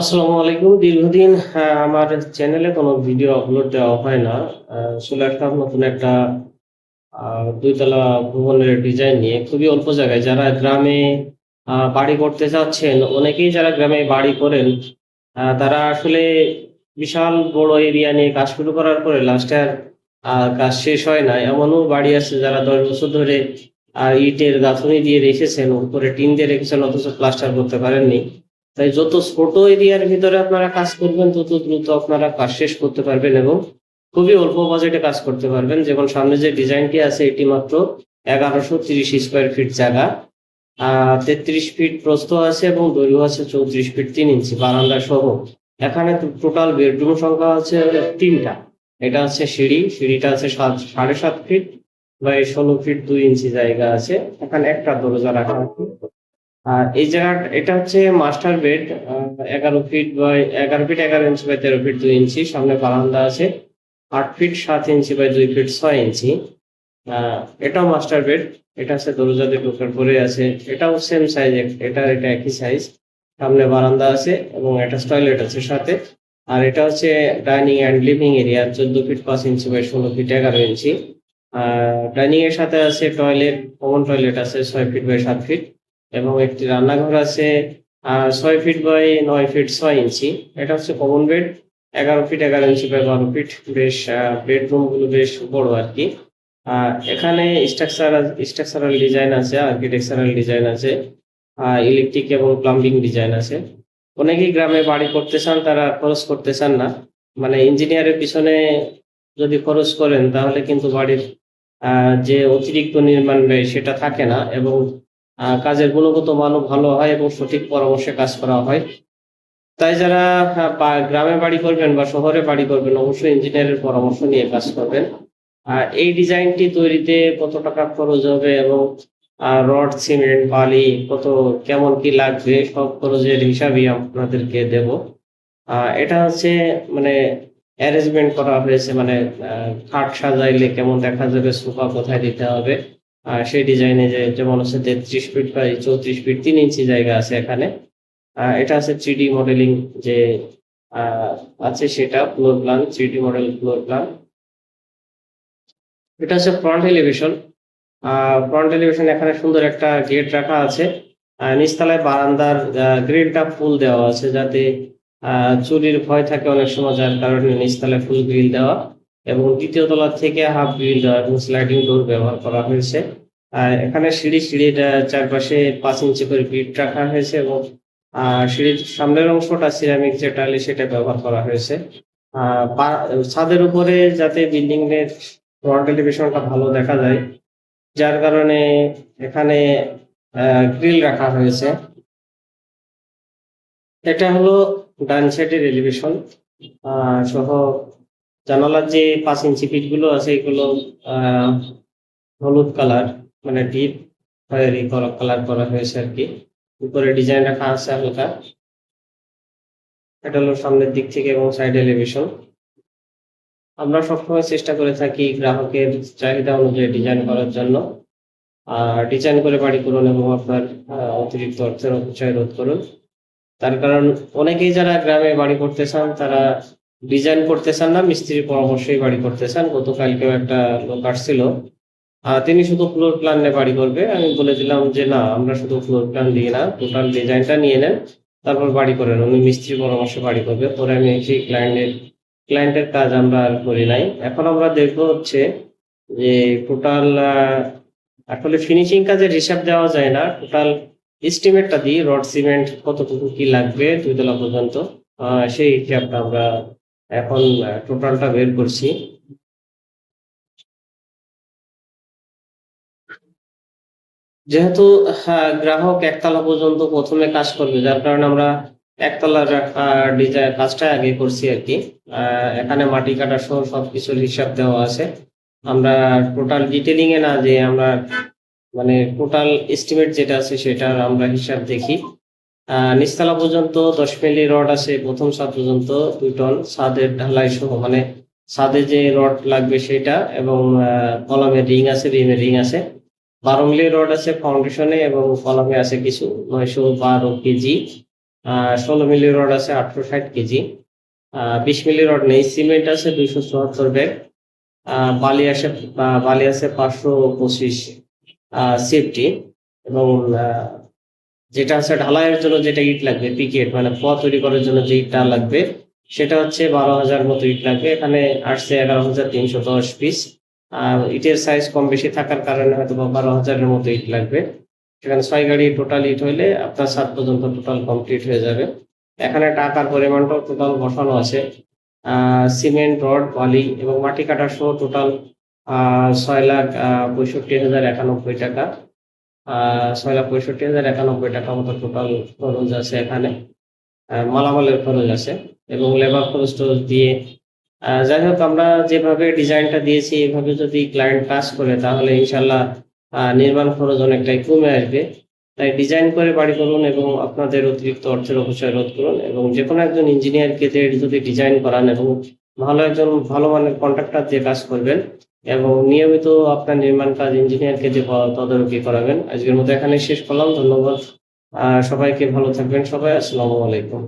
আসসালামু আলাইকুম। দীর্ঘদিন আমার চ্যানেলে কোনো ভিডিও আপলোড দেওয়া হয় না। চলে আসলাম নতুন একটা ২ তলা ভবনের ডিজাইন নিয়ে। খুবই অল্প জায়গায় যারা গ্রামে বাড়ি করতে চাচ্ছেন, অনেকেই যারা গ্রামে বাড়ি করেন, তারা আসলে বিশাল বড় এরিয়া নিয়ে কাজ শুরু করার পরে লাস্টে আর কাজ শেষ হয় না। এমনও বাড়ি আছে যারা ১০ বছর ধরে ইটের গাঁথুনি দিয়ে রেখেছেন, উপরে টিন দিয়ে রেখেছেন অথচ প্লাস্টার করতে পারেননি। তাই যত ছোট এরিয়ার ভিতরে আপনারা কাজ করবেন তত দ্রুত আপনারা কাজ শেষ করতে পারবেন এবং খুবই অল্প বাজেটে কাজ করতে পারবেন। যেমন সামনে যে ডিজাইনটি আছে এটি মাত্র ১১৩০ স্কোয়ার ফিট জায়গা। ৩৩ ফিট প্রস্থ আছে এবং দৈর্ঘ্য আছে ৩৪ ফিট ৩ ইঞ্চি বারান্দা সহ। এখানে টোটাল বেডরুম সংখ্যা আছে ৩টা। এটা হচ্ছে সিঁড়িটা আছে ৭.৫ ফিট বাই ১৬ ফিট ২ ইঞ্চি জায়গা আছে। এখানে একটা দরজা রাখা আছে। আর এই জায়গাটা এটা হচ্ছে master bed. ১১ feet ১১ inch by ১৩ feet ২ inch. সামনে বারান্দা আছে ৮ feet ৭ inch by ২ feet ৬ inch. এটাও মাস্টার বেড। এটা আছে দরজা দিয়ে ঢোকার পরে আছে। এটাও সেম সাইজ, এটা একই সাইজ। সামনে বারান্দা আছে এবং অ্যাটাচ টয়লেট আছে সাথে। আর এটা হচ্ছে dining and living area ১৪ feet ৫ inch by ১৬ feet ১১ inch. Dining এর সাথে আছে টয়লেট, কমন টয়লেট আছে ৬ ফিট বাই ৭ ফিট এবং একটি রান্নাঘর আছে ৬ ফিট বাই ৯ ফিট ৬ ইঞ্চি। এটা হচ্ছে common bed ১১ feet ১১ inch by ১২ feet. বেশ বেডরুম গুলো বেশ বড় আর কি। এখানে স্ট্রাকচারাল ডিজাইন আছে, আর্কিটেকচারাল ডিজাইন আছে, ইলেকট্রিক এবং প্লাম্বিং ডিজাইন আছে। অনেকেই গ্রামে বাড়ি করতে চান, তারা খরচ করতে চান না। মানে ইঞ্জিনিয়ারের পিছনে যদি খরচ করেন তাহলে কিন্তু বাড়ির যে অতিরিক্ত নির্মাণ ব্যয় সেটা থাকে না এবং কাজের গুণগত মানও ভালো হয় এবং সঠিক পরামর্শে কাজ করা হয়। তাই যারা গ্রামে বাড়ি করবেন বা শহরে বাড়ি করবেন অবশ্যই ইঞ্জিনিয়ারের পরামর্শ নিয়ে কাজ করবেন। এই ডিজাইনটি তৈরিতে কত টাকা খরচ হবে এবং রড, সিমেন্ট, বালি কেমন কি লাগবে সব খরচের হিসাবই আপনাদেরকে দেব। এটা হচ্ছে মানে অ্যারেঞ্জমেন্ট করা হয়েছে, মানে খাট সাজাইলে কেমন দেখা যাবে, সোফা কোথায় দিতে হবে, সেই ডিজাইনে যেমন হচ্ছে ৩৩ ফিট বাই ৩৪ ফিট ৩ ইঞ্চি জায়গা আছে এখানে। এটা আছে 3D মডেলিং যে আহ, আছে সেটা floor plan, 3D model floor plan. এটা হচ্ছে ফ্রন্ট এলিভেশন। ফ্রন্ট এলিভেশন এখানে সুন্দর একটা গেট রাখা আছে। নিচতলায় বারান্দার গ্রিলটা ফুল দেওয়া আছে যাতে চুরির ভয় থাকে অনেক সময়, যার কারণে নিচতলায় ফুল গ্রিল দেওয়া এবং দ্বিতীয় তলা থেকে হাফ গ্রিল দেওয়া এবং স্লাইডিং ডোর ব্যবহার করা হয়েছে। এখানে সিঁড়ির চারপাশে ৫ ইঞ্চি করে বিট রাখা হয়েছে এবং সিঁড়ির সামনের অংশটা সিরামিক যে টাইল সেটা ব্যবহার করা হয়েছে। ছাদের উপরে যাতে বিল্ডিং এর ফ্রন্ট এলিভেশনটা ভালো দেখা যায়, যার কারণে এখানে গ্রিল রাখা হয়েছে। এটা হলো ডান সাইডের এলিভেশন সহ। জানালার যে ৫ ইঞ্চি ফিট গুলো আছে এগুলো আহ হলুদ কালার, মানে ডিপ খয়েরি কালার করা হয়েছে আর কি। উপরে ডিজাইন রাখা আছে হালকা। এটা হলো সামনের দিক থেকে এবং সাইড এলিভেশন। আমরা সবসময় চেষ্টা করে থাকি গ্রাহকের চাহিদা অনুযায়ী ডিজাইন করার জন্য। ডিজাইন করে বাড়ি করুন এবং আপনার অতিরিক্ত অর্থের অপচয় রোধ করুন। তার কারণ অনেকেই যারা গ্রামে বাড়ি করতে চান তারা ডিজাইন করতে চান না, মিস্ত্রির পরামর্শেই বাড়ি করতে চান। গতকালকেও একটা লোক আসছিল, তিনি শুধু ফ্লোর প্ল্যান নিয়ে বাড়ি করবে। আমি বলে দিলাম যে না, আমরা শুধু ফ্লোর প্ল্যান দিই না, টোটাল ডিজাইনটা নিয়ে নেন, তারপর বাড়ি করেন। উনি মিস্ত্রির পরামর্শে বাড়ি করবে। পরে আমি সেই ক্লায়েন্টের কাজ আমরা আর করি নাই। এখন আমরা দেখবো হচ্ছে যে টোটাল আসলে ফিনিশিং কাজের হিসাব দেওয়া যায় না, টোটাল এস্টিমেটটা দিই রড সিমেন্ট কতটুকু কি লাগবে ২ তলা পর্যন্ত। সেই হিসাবটা আমরা এখন টোটালটা বের করছি। যেহেতু গ্রাহক একতলা পর্যন্ত প্রথমে কাজ করবে, যার কারণে আমরা একতলার ডিজাইন কাজটা আগে করছি আর কি। এখানে মাটি কাটা সহ সবকিছুর হিসাব দেওয়া আছে। আমরা টোটাল ডিটেলিং এ না যে আমরা মানে টোটাল এস্টিমেট যেটা আছে সেটার আমরা হিসাব দেখি। নিচতলা পর্যন্ত ১০ মিলি রড আছে, প্রথম ছাদ পর্যন্ত ২ টন, ছাদের ঢালাই সহ মানে ছাদে যে রড লাগবে সেটা এবং কলামের রিং আছে, বিমের রিং আছে। ১২ মিলি রড আছে ফাউন্ডেশনে এবং কলামে আছে কিছু ৯১২ কেজি। 16 মিলি রড আছে 860 কেজি, 20 মিলি রড নেই। সিমেন্ট আছে 274 ব্যাগ, বালি আছে 525 সেফটি, এবং যেটা আছে ঢালাইয়ের জন্য যেটা ইট লাগবে পিকেট মানে পথ তৈরি করার জন্য যে ইটটা লাগবে সেটা হচ্ছে 12,000 মতো ইট লাগবে। এখানে আসছে 11,310 পিস। আর ইটের সাইজ কম বেশি থাকার কারণে হয়তো 12,000-এর মতো ইট লাগবে। সেখানে 6 গাড়ি টোটাল ইট হইলে আপনার 7 পর্যন্ত টোটাল কমপ্লিট হয়ে যাবে। এখানে টাকার পরিমাণটাও টোটাল বসানো আছে। সিমেন্ট, রড, বালি এবং মাটি কাটা সহ টোটাল 6,65,091 টাকা। 6,65,091 টাকা মতো টোটাল খরচ আছে এখানে। মালামালের খরচ আছে এবং লেবার খরচ টরচ দিয়ে যাই হোক, আমরা যেভাবে ডিজাইনটা দিয়েছি এভাবে যদি ক্লায়েন্ট কাজ করে তাহলে ইনশাল্লাহ নির্মাণ খরচ অনেকটাই কমে আসবে। তাই ডিজাইন করে বাড়ি করুন এবং আপনাদের অতিরিক্ত অর্থের অপচয় রোধ করুন, এবং যে কোনো একজন ইঞ্জিনিয়ারকে দিয়ে যদি ডিজাইন করান এবং ভালো মানের কন্ট্রাক্টর দিয়ে কাজ করবেন এবং নিয়মিত আপনার নির্মাণ কাজ ইঞ্জিনিয়ারকে দিয়ে তদারকি করাবেন। আজকের মতো এখানে শেষ করলাম। ধন্যবাদ। সবাইকে, ভালো থাকবেন সবাই। আসসালামু আলাইকুম।